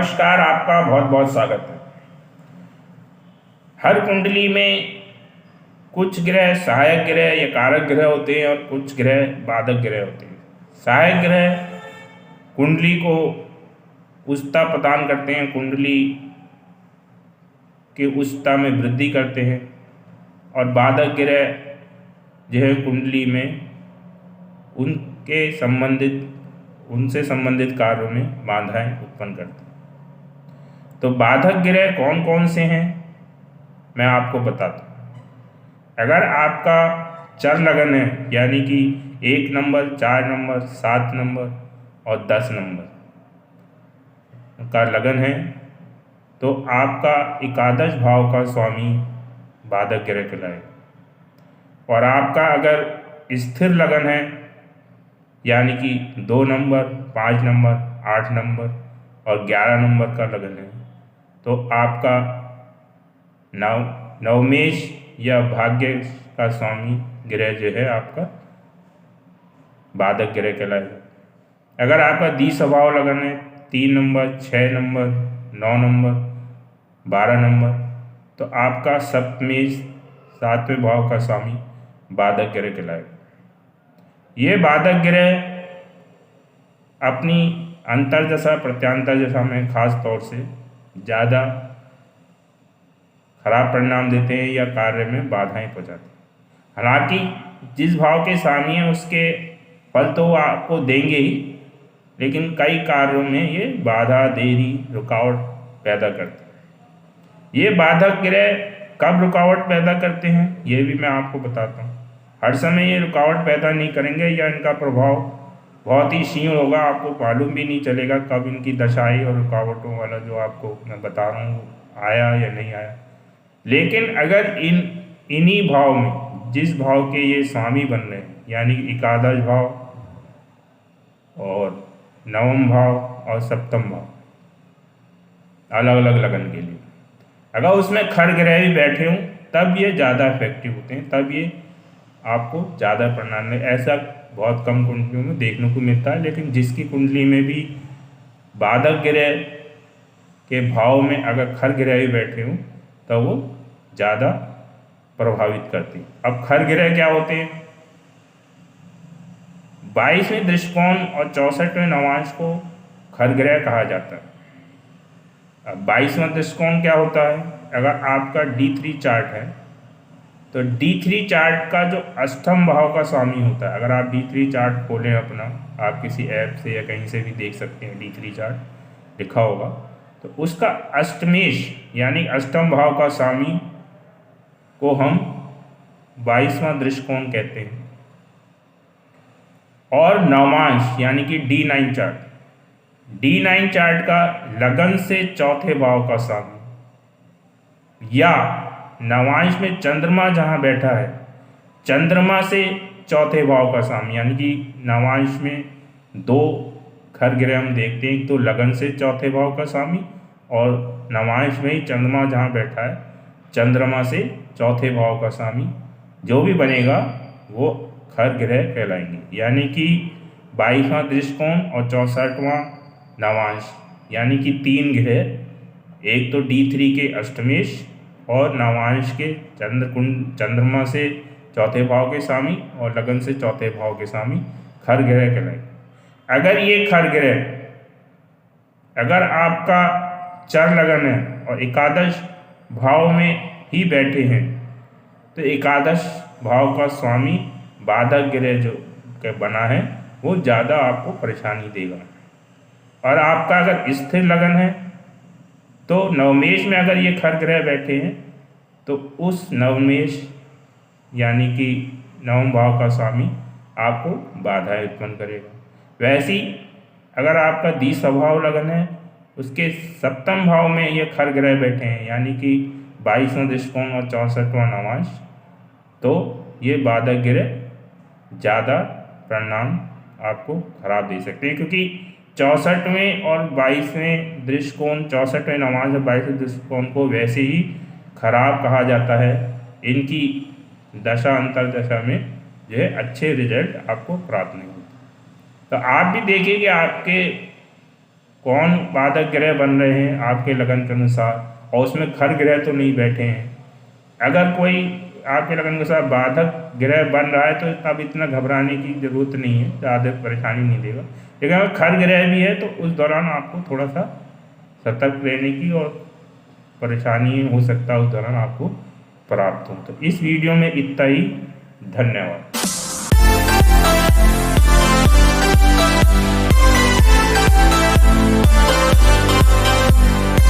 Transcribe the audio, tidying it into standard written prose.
नमस्कार, आपका बहुत बहुत स्वागत है। हर कुंडली में कुछ ग्रह सहायक ग्रह या कारक ग्रह होते हैं और कुछ ग्रह बाधक ग्रह होते हैं। सहायक ग्रह कुंडली को उच्चता प्रदान करते हैं, कुंडली की उच्चता में वृद्धि करते हैं, और बाधक ग्रह जो है कुंडली में उनसे संबंधित कार्यों में बाधाएं उत्पन्न करते हैं। तो बाधक ग्रह कौन कौन से हैं मैं आपको बताता हूँ। अगर आपका चर लगन है, यानी कि 1 नंबर, 4 नंबर, 7 नंबर और 10 नंबर का लगन है, तो आपका एकादश भाव का स्वामी बाधक ग्रह कहलाएगा। और आपका अगर स्थिर लगन है, यानी कि 2 नंबर, 5 नंबर, 8 नंबर और 11 नंबर का लगन है, तो आपका नवमेश या भाग्य का स्वामी ग्रह जो है आपका बाधक ग्रह कहलाएगा। अगर आपका द्वि स्वभाव लगन है, 3 नंबर, 6 नंबर, 9 नंबर, 12 नंबर, तो आपका सप्तमेश 7वें भाव का स्वामी बाधक ग्रह कहलाएगा। ये बाधक ग्रह अपनी अंतर्दशा प्रत्यांतर दशा में खास तौर से ज़्यादा खराब परिणाम देते हैं या कार्य में बाधाएं पहुंचाते हैं। हालांकि जिस भाव के स्वामी हैं उसके फल तो आपको देंगे ही, लेकिन कई कार्यों में ये बाधा, देरी, रुकावट पैदा करते हैं। ये बाधक ग्रह कब रुकावट पैदा करते हैं ये भी मैं आपको बताता हूँ। हर समय ये रुकावट पैदा नहीं करेंगे या इनका प्रभाव बहुत ही क्षीण होगा, आपको मालूम भी नहीं चलेगा कब इनकी दशाएं और रुकावटों वाला जो आपको मैं बता रहा हूँ आया या नहीं आया। लेकिन अगर इन्हीं भाव में जिस भाव के ये स्वामी बन रहे हैं, यानी एकादश भाव और नवम भाव और सप्तम भाव, अलग अलग लगन के लिए अगर उसमें खर ग्रह भी बैठे हों तब ये ज़्यादा इफेक्टिव होते हैं, तब ये आपको ज़्यादा परिणाम में, ऐसा बहुत कम कुंडलियों में देखने को मिलता है। लेकिन जिसकी कुंडली में भी बाधक ग्रह के भाव में अगर खर ग्रह भी बैठे हों तो वो ज़्यादा प्रभावित करती। अब खर ग्रह क्या होते हैं? 22वें दृष्टिकोण और 64वें नवांश को खर ग्रह कहा जाता है। अब 22वां दृष्टिकोण क्या होता है? अगर आपका D3 चार्ट है तो D3 चार्ट का जो अष्टम भाव का स्वामी होता है, अगर आप D3 चार्ट खोलें अपना, आप किसी ऐप से या कहीं से भी देख सकते हैं, D3 चार्ट लिखा होगा, तो उसका अष्टमेश यानी अष्टम भाव का स्वामी को हम 22वां दृष्टिकोण कहते हैं। और नवांश यानी कि D9 चार्ट, D9 चार्ट का लगन से चौथे भाव का स्वामी, या नवांश में चंद्रमा जहाँ बैठा है, चंद्रमा से चौथे भाव का स्वामी, यानी कि नवांश में 2 खर ग्रह हम देखते हैं, तो लगन से चौथे भाव का स्वामी, और नवांश में ही चंद्रमा जहाँ बैठा है, चंद्रमा से चौथे भाव का स्वामी जो भी बनेगा वो खर ग्रह कहलाएंगे। यानी कि 22वां दृष्टिकोण और 64वां नवांश, यानी कि 3 ग्रह, एक तो D3 के अष्टमेश और नवांश के चंद्रमा से चौथे भाव के स्वामी और लगन से चौथे भाव के स्वामी खर ग्रह कहलाएंगे। अगर ये खर ग्रह अगर आपका चर लगन है और एकादश भाव में ही बैठे हैं, तो एकादश भाव का स्वामी बाधक ग्रह जो बना है वो ज़्यादा आपको परेशानी देगा। और आपका अगर स्थिर लगन है तो नवमेश में अगर ये खर ग्रह बैठे हैं तो उस नवमेश यानी कि नवम भाव का स्वामी आपको बाधाएं उत्पन्न करेगा। वैसे ही अगर आपका द्वि स्वभाव लगन है, उसके सप्तम भाव में ये खर ग्रह बैठे हैं, यानी कि 22वां दृष्टिकोण और 64वां नवांश, तो ये बाधक ग्रह ज़्यादा परिणाम आपको खराब दे सकते हैं, क्योंकि 64वें और 22वें दृष्टिकोण, 64वें नवांश और 22वें दृष्टिकोण को वैसे ही खराब कहा जाता है। इनकी दशा अंतर दशा में जो है अच्छे रिजल्ट आपको प्राप्त नहीं होते। तो आप भी देखिए कि आपके कौन बाधक ग्रह बन रहे हैं आपके लगन के अनुसार, और उसमें खर ग्रह तो नहीं बैठे हैं। अगर कोई आपके लगन के अनुसार बाधक ग्रह बन रहा है तो अब इतना घबराने की ज़रूरत नहीं है, ज़्यादा परेशानी नहीं देगा। लेकिन अगर खर ग्रह भी है तो उस दौरान आपको थोड़ा सा सतर्क रहने की और परेशानी हो सकता है उस दौरान आपको प्राप्त हो। तो इस वीडियो में इतना ही। धन्यवाद।